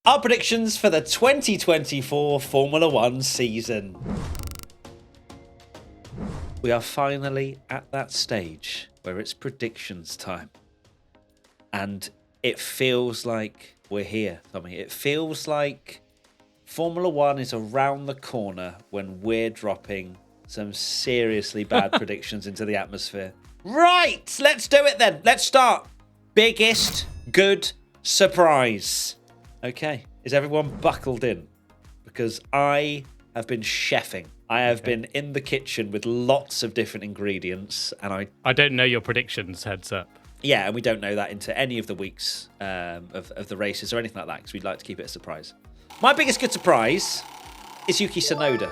Our predictions for the 2024 Formula One season. We are finally at that stage where it's predictions time. And it feels like we're here, Tommy. It feels like Formula One is around the corner when we're dropping some seriously bad predictions into the atmosphere. Right, let's do it then. Let's start. Biggest good surprise. Okay, is everyone buckled in? Because I have been chefing. I have been in the kitchen with lots of different ingredients, and I don't know your predictions, heads up. Yeah, and we don't know that into any of the weeks of the races or anything like that, because we'd like to keep it a surprise. My biggest good surprise is Yuki Tsunoda.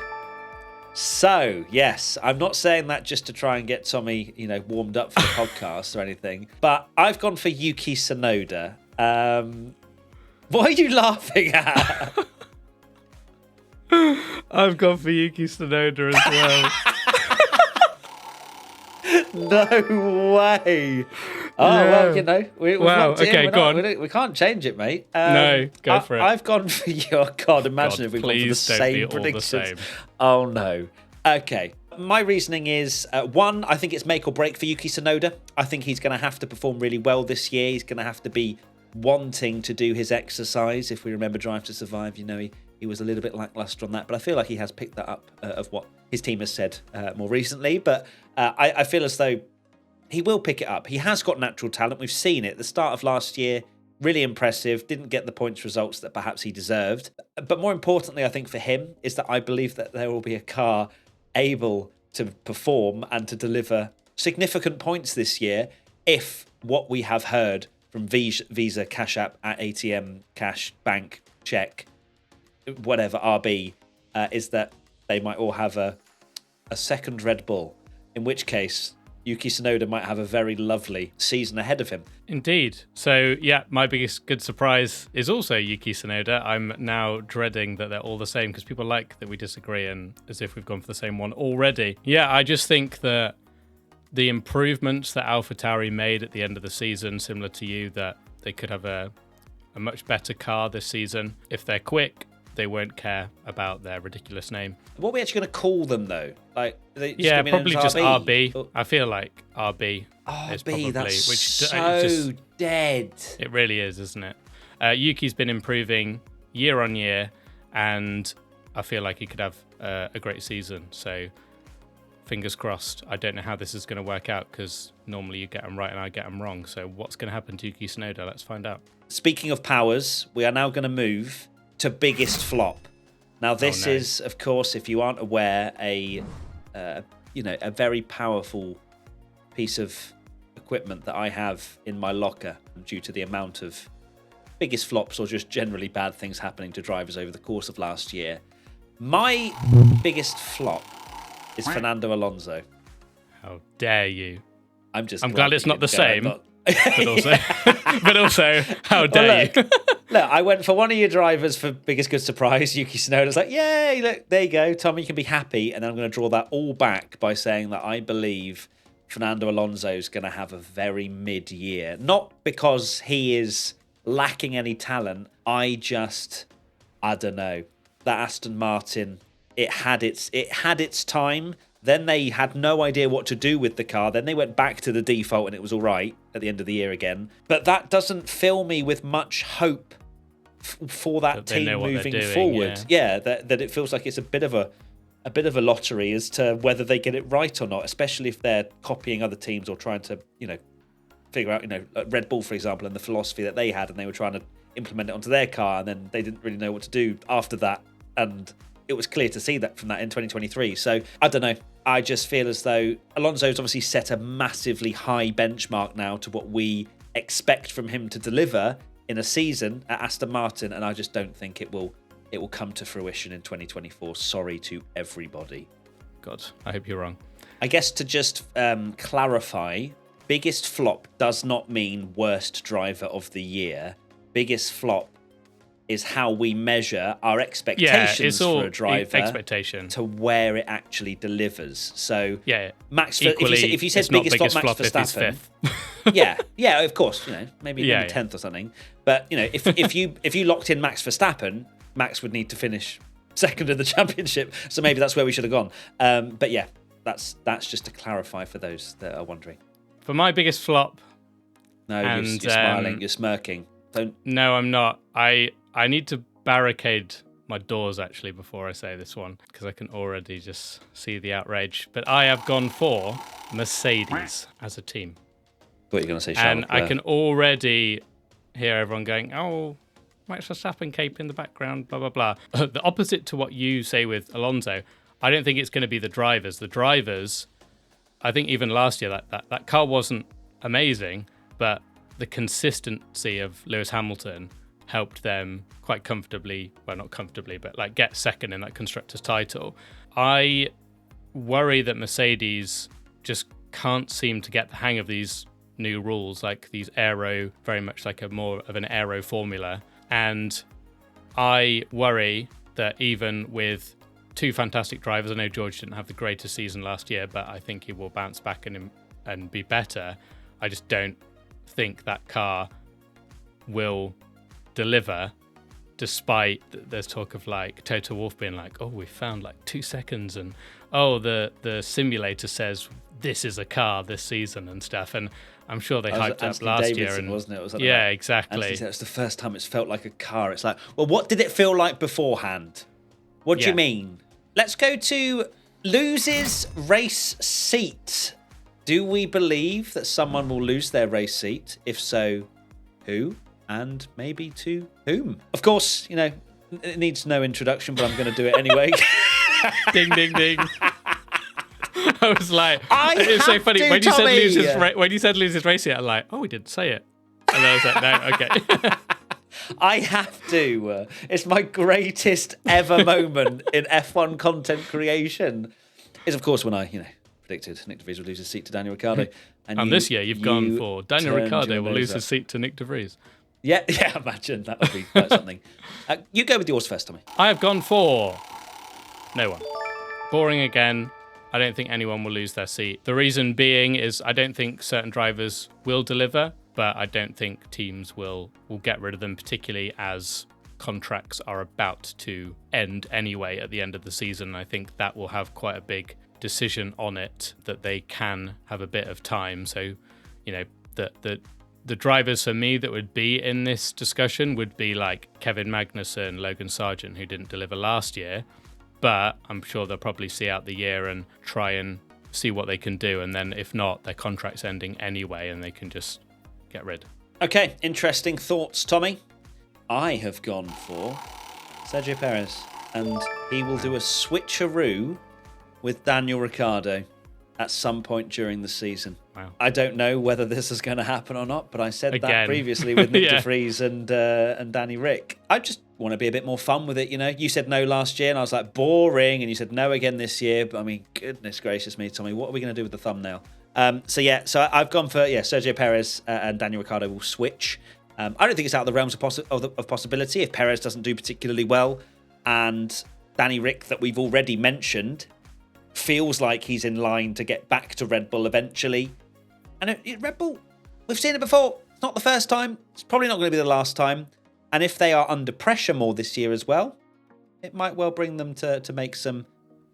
So, yes, I'm not saying that just to try and get Tommy, warmed up for the podcast or anything, but I've gone for Yuki Tsunoda. What are you laughing at? I've gone for Yuki Tsunoda as well. No way. Oh, Yeah. well, Wow, okay, go on. We can't change it, mate. No, go for it. I've gone for your God. Imagine if we've gone for the please don't same be all the predictions. same. Oh no. Okay. My reasoning is one. I think it's make or break for Yuki Tsunoda. I think he's going to have to perform really well this year. He's going to have to be wanting to do his exercise. If we remember Drive to Survive, he was a little bit lackluster on that, but I feel like he has picked that up of what his team has said more recently. But I feel as though he will pick it up. He has got natural talent. We've seen it. The start of last year, really impressive. Didn't get the points results that perhaps he deserved. But more importantly, I think for him, is that I believe that there will be a car able to perform and to deliver significant points this year if what we have heard from Visa, Cash App, at ATM, Cash, Bank, Check, whatever, RB, is that they might all have a second Red Bull, in which case Yuki Tsunoda might have a very lovely season ahead of him. Indeed. So, yeah, my biggest good surprise is also Yuki Tsunoda. I'm now dreading that they're all the same because people like that we disagree and as if we've gone for the same one already. Yeah, I just think that the improvements that AlphaTauri made at the end of the season, similar to you, that they could have a much better car this season. If they're quick, they won't care about their ridiculous name. What are we actually going to call them, though? Probably just RB. Or... I feel like RB. Is probably, that's so dead. It really is, isn't it? Yuki's been improving year on year, and I feel like he could have a great season. So, fingers crossed. I don't know how this is going to work out because normally you get them right and I get them wrong. So, what's going to happen to Yuki Tsunoda? Let's find out. Speaking of powers, we are now going to move to biggest flop. Now, this is, of course, if you aren't aware, a very powerful piece of equipment that I have in my locker due to the amount of biggest flops or just generally bad things happening to drivers over the course of last year. My biggest flop is Fernando Alonso. How dare you? I'm glad it's not the same. But also, how dare you? Look, I went for one of your drivers for biggest good surprise, Yuki Tsunoda. It's like, yay, look, there you go. Tommy, you can be happy. And then I'm going to draw that all back by saying that I believe Fernando Alonso is going to have a very mid-year. Not because he is lacking any talent. I don't know. That Aston Martin, it had its time. Then they had no idea what to do with the car. Then they went back to the default and it was all right at the end of the year again. But that doesn't fill me with much hope for that team moving forward. Yeah, that it feels like it's a bit of a lottery as to whether they get it right or not, especially if they're copying other teams or trying to, figure out, Red Bull, for example, and the philosophy that they had, and they were trying to implement it onto their car, and then they didn't really know what to do after that. And it was clear to see that from that in 2023. So I don't know. I just feel as though Alonso's obviously set a massively high benchmark now to what we expect from him to deliver in a season at Aston Martin, and I just don't think it will come to fruition in 2024. Sorry to everybody. God, I hope you're wrong. I guess to just clarify, biggest flop does not mean worst driver of the year. Biggest flop is how we measure our expectations for a driver to where it actually delivers. So, Max, equally, if you said biggest flop, Max Verstappen, yeah, of course, maybe Yeah, 10th or something. But if you locked in Max Verstappen, Max would need to finish second in the championship. So maybe that's where we should have gone. But yeah, that's just to clarify for those that are wondering. For my biggest flop. No, you're smiling, you're smirking. Don't. No, I'm not. I need to barricade my doors actually before I say this one because I can already just see the outrage. But I have gone for Mercedes as a team. Thought you were going to say Charles And I can already hear everyone going, "Oh, Max Verstappen cape in the background, blah blah blah." The opposite to what you say with Alonso, I don't think it's going to be the drivers. The drivers, I think even last year that car wasn't amazing, but the consistency of Lewis Hamilton helped them quite comfortably, well, not comfortably, but like get second in that constructors title. I worry that Mercedes just can't seem to get the hang of these new rules, like these aero, very much like a more of an aero formula. And I worry that even with two fantastic drivers, I know George didn't have the greatest season last year, but I think he will bounce back and be better. I just don't think that car will deliver, despite there's talk of like Toto Wolff being like, oh, we found like 2 seconds, and oh, the simulator says this is a car this season and stuff. And I'm sure they hyped up last year, and wasn't it? Yeah, exactly. Anthony said it's the first time it's felt like a car. It's like, well, what did it feel like beforehand? What do you mean? Let's go to loses race seat. Do we believe that someone will lose their race seat? If so, who? And maybe to whom? Of course, it needs no introduction, but I'm going to do it anyway. Ding, ding, ding. I was like, it's so funny. When you said loses race seat, I'm like, oh, we didn't say it. And I was like, no, okay. I have to. It's my greatest ever moment in F1 content creation. Is, of course, when I, predicted Nick De Vries would lose his seat to Daniel Ricciardo. And this year you've gone for Daniel Ricciardo will lose his seat to Nick De Vries. Yeah, imagine. That would be something. You go with yours first, Tommy. I have gone for no one. Boring again. I don't think anyone will lose their seat. The reason being is I don't think certain drivers will deliver, but I don't think teams will get rid of them, particularly as contracts are about to end anyway at the end of the season. I think that will have quite a big decision on it, that they can have a bit of time. So, the drivers for me that would be in this discussion would be like Kevin Magnussen, Logan Sargent, who didn't deliver last year, but I'm sure they'll probably see out the year and try and see what they can do. And then if not, their contract's ending anyway and they can just get rid. Okay, interesting thoughts, Tommy. I have gone for Sergio Perez, and he will do a switcheroo with Daniel Ricciardo at some point during the season. Wow. I don't know whether this is going to happen or not, but I said that previously with Nick De Vries and Danny Rick. I just want to be a bit more fun with it, You said no last year, and I was like, boring, and you said no again this year. But I mean, goodness gracious me, Tommy, what are we going to do with the thumbnail? So I've gone for Sergio Perez and Daniel Ricciardo will switch. I don't think it's out of the realms of possibility if Perez doesn't do particularly well, and Danny Rick, that we've already mentioned, feels like he's in line to get back to Red Bull eventually. And Red Bull, we've seen it before. It's not the first time. It's probably not going to be the last time. And if they are under pressure more this year as well, it might well bring them to make some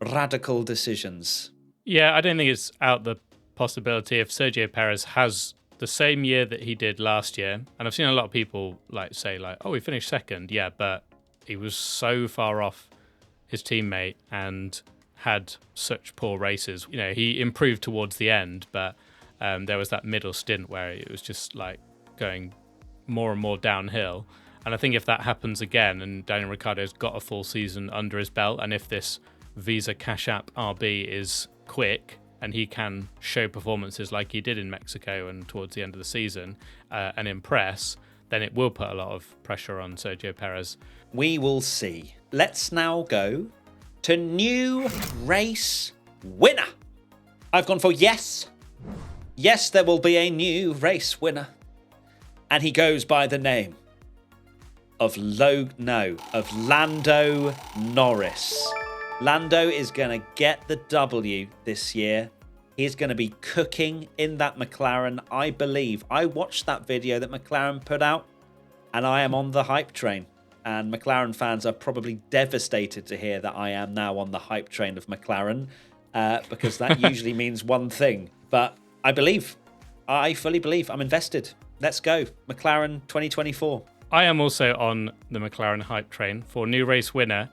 radical decisions. Yeah, I don't think it's out the possibility if Sergio Perez has the same year that he did last year. And I've seen a lot of people say, oh, he finished second. Yeah, but he was so far off his teammate and had such poor races. He improved towards the end, but there was that middle stint where it was just like going more and more downhill. And I think if that happens again and Daniel Ricciardo's got a full season under his belt, and if this Visa Cash App RB is quick and he can show performances like he did in Mexico and towards the end of the season and impress, then it will put a lot of pressure on Sergio Perez. We will see. Let's now go to new race winner. I've gone for yes. Yes, there will be a new race winner. And he goes by the name of Lando Norris. Lando is going to get the W this year. He's going to be cooking in that McLaren. I believe. I watched that video that McLaren put out, and I am on the hype train. And McLaren fans are probably devastated to hear that I am now on the hype train of McLaren, because that usually means one thing. But I believe. I fully believe. I'm invested. Let's go. McLaren 2024. I am also on the McLaren hype train for new race winner.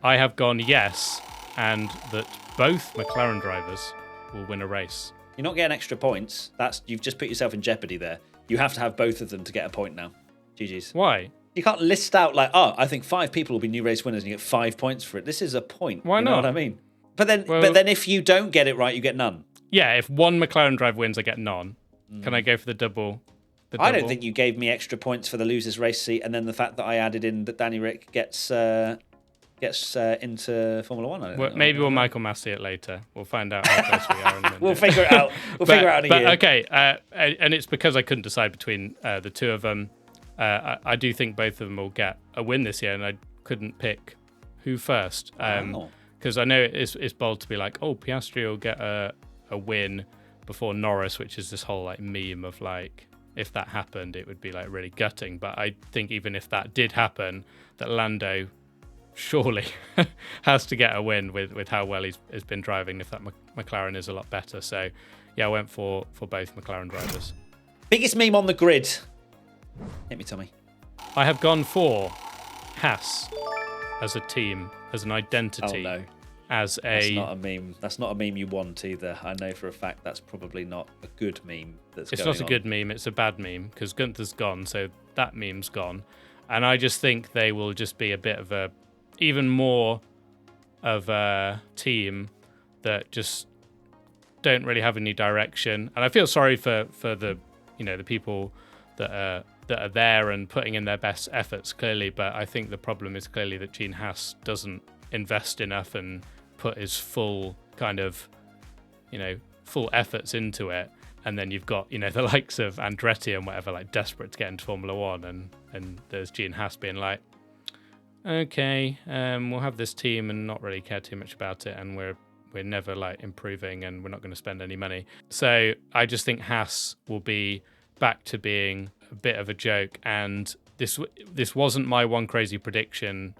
I have gone yes, and that both McLaren drivers will win a race. You're not getting extra points. You've just put yourself in jeopardy there. You have to have both of them to get a point now. GG's. Why? You can't list out like, oh, I think 5 people will be new race winners and you get 5 points for it. This is a point. Why you know not? What I mean? But then if you don't get it right, you get none. Yeah, if one McLaren drive wins, I get none. Can I go for the double? I don't think you gave me extra points for the loser's race seat, and then the fact that I added in that Danny Rick gets into Formula One. Maybe we'll Michael Massey it later. We'll find out how close we are. And we'll figure it out. We'll figure it out in a year. Okay, and it's because I couldn't decide between the two of them. I do think both of them will get a win this year, and I couldn't pick who first. Because I know it's bold to be like, oh, Piastri will get a win before Norris, which is this whole like meme of like, if that happened, it would be like really gutting. But I think even if that did happen, that Lando surely has to get a win with how well he's been driving, if that McLaren is a lot better. So yeah, I went for both McLaren drivers. Biggest meme on the grid. Hit me, Tommy. I have gone for Haas as a team, as an identity. Oh no. That's not a meme. That's not a meme you want either. I know for a fact that's probably not a good meme. It's not a good meme. It's a bad meme because Gunther's gone, so that meme's gone. And I just think they will just be a bit of even more of a team that just don't really have any direction. And I feel sorry for the the people that are there and putting in their best efforts clearly. But I think the problem is clearly that Gene Haas doesn't invest enough and put his full kind of full efforts into it, and then you've got the likes of Andretti and whatever like desperate to get into Formula One, and there's Gene Haas being like, okay, we'll have this team and not really care too much about it, and we're never like improving and we're not going to spend any money. So I just think Haas will be back to being a bit of a joke, and this wasn't my one crazy prediction,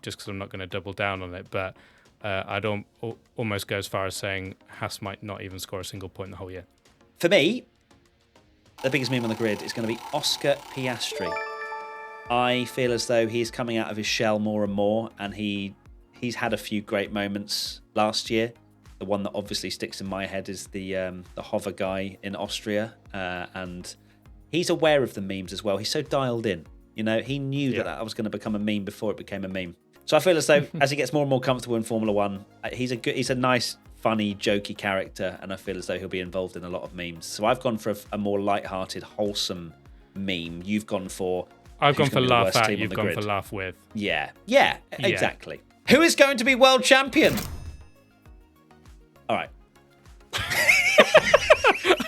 just because I'm not going to double down on it, but I'd almost go as far as saying Haas might not even score a single point the whole year. For me, the biggest meme on the grid is going to be Oscar Piastri. I feel as though he's coming out of his shell more and more, and he's had a few great moments last year. The one that obviously sticks in my head is the hover guy in Austria, and he's aware of the memes as well. He's so dialed in. He knew that was going to become a meme before it became a meme. So I feel as though as he gets more and more comfortable in Formula One, he's a nice, funny, jokey character, and I feel as though he'll be involved in a lot of memes. So I've gone for a more light-hearted, wholesome meme. You've gone for... I've gone for laugh at, you've gone for laugh with. Yeah, exactly. Who is going to be world champion? All right.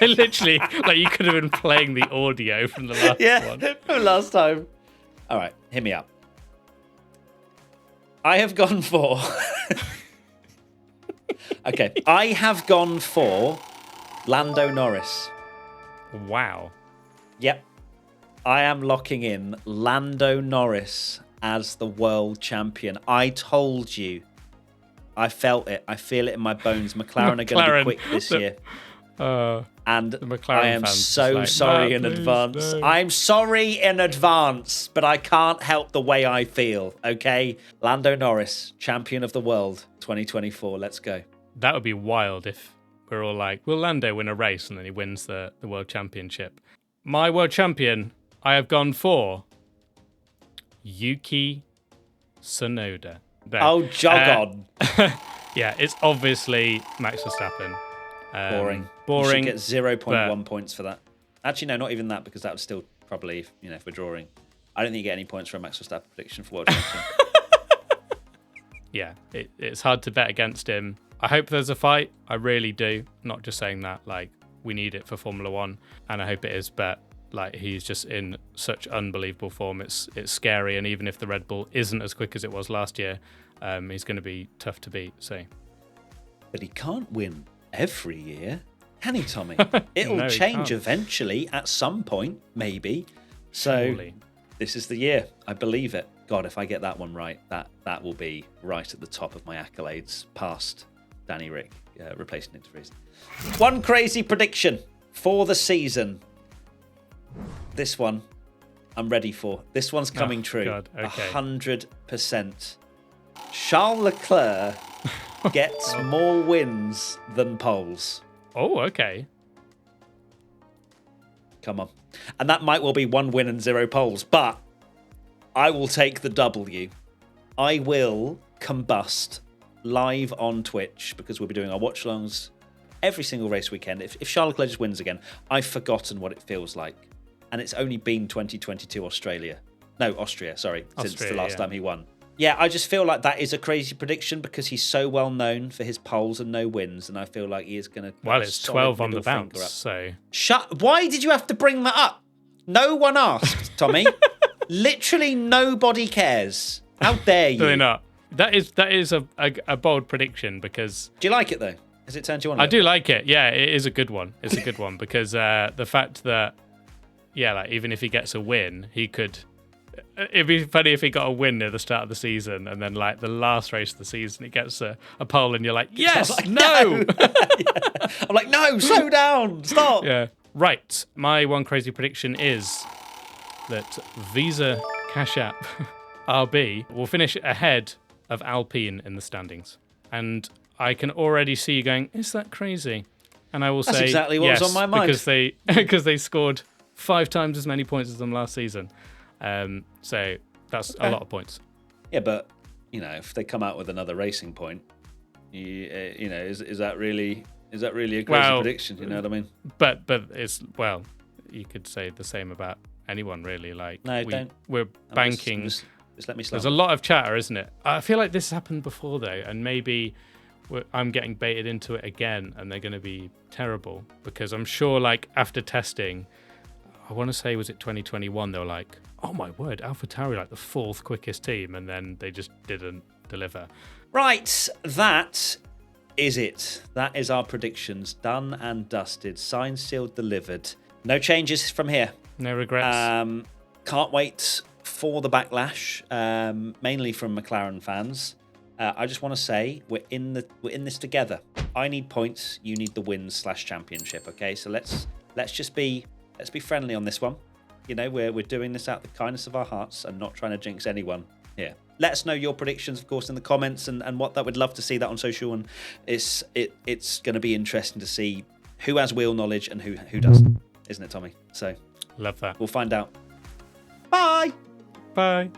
I literally, you could have been playing the audio from the last one. From last time. All right, hit me up. I have gone for... Okay, I have gone for Lando Norris. Wow. Yep. I am locking in Lando Norris as the world champion. I told you. I felt it. I feel it in my bones. McLaren are going to be quick this year. And I am so sorry in advance. No. I'm sorry in advance, but I can't help the way I feel, okay? Lando Norris, champion of the world, 2024. Let's go. That would be wild if we're all like, will Lando win a race? And then he wins the world championship. My world champion, I have gone for Yuki Tsunoda. There. Oh, jog on. Yeah, it's obviously Max Verstappen. Boring. You should get 0.1 points for that. Actually, no, not even that, because that would still probably, if we're drawing. I don't think you get any points for a Max Verstappen prediction for world champion. Yeah, it's hard to bet against him. I hope there's a fight. I really do. Not just saying that, we need it for Formula One, and I hope it is, but he's just in such unbelievable form. It's scary, and even if the Red Bull isn't as quick as it was last year, he's going to be tough to beat. So, but he can't win every year, can he, Tommy? It'll No, he change can't. eventually at some point, maybe. So Surely. this is the year. I believe it. God, if I get that one right, that will be right at the top of my accolades, past Danny Rick replacing Nick de Vries. One crazy prediction for the season. This one I'm ready for. This one's coming true. God, okay. 100%. Charles Leclerc gets more wins than poles. Oh, okay. Come on. And that might well be 1 win and 0 poles, but I will take the W. I will combust live on Twitch because we'll be doing our watch-alongs every single race weekend. If Charles Leclerc just wins again, I've forgotten what it feels like. And it's only been 2022 Austria, since the last time he won. Yeah, I just feel like that is a crazy prediction because he's so well known for his poles and no wins, and I feel like he is going to. Well, it's 12 on the bounce, so. Why did you have to bring that up? No one asked, Tommy. Literally nobody cares. How dare you? Really not. That is a bold prediction because. Do you like it though? Has it turned you on? I do like it. Yeah, it is a good one. It's a good one because the fact that, yeah, like even if he gets a win, he could. It'd be funny if he got a win near the start of the season and then like the last race of the season he gets a pole and you're like, yes, like, no. Yeah. I'm like, no, slow down, stop. Yeah. Right. My one crazy prediction is that Visa Cash App RB will finish ahead of Alpine in the standings. And I can already see you going, is that crazy? And I will That's say exactly what yes, was on my mind. because they scored 5 times as many points as them last season. So that's a lot of points. Yeah, but if they come out with another racing point, is that really a crazy prediction? You know what I mean? But it's you could say the same about anyone really. Like No, don't. We're banking. Just let me slow. There's a lot of chatter, isn't it? I feel like this happened before though, and maybe I'm getting baited into it again, and they're going to be terrible because I'm sure, like after testing, I want to say was it 2021? They were like, "Oh my word, AlphaTauri like the 4th quickest team," and then they just didn't deliver. Right, that is it. That is our predictions done and dusted, signed, sealed, delivered. No changes from here. No regrets. Can't wait for the backlash, mainly from McLaren fans. I just want to say we're in this together. I need points. You need the wins/championship. Okay, so let's be friendly on this one. We're doing this out of the kindness of our hearts and not trying to jinx anyone here. Let us know your predictions, of course, in the comments and what that. We'd love to see that on social. And it's going to be interesting to see who has wheel knowledge and who doesn't, isn't it, Tommy? So Love that. we'll find out. Bye. Bye.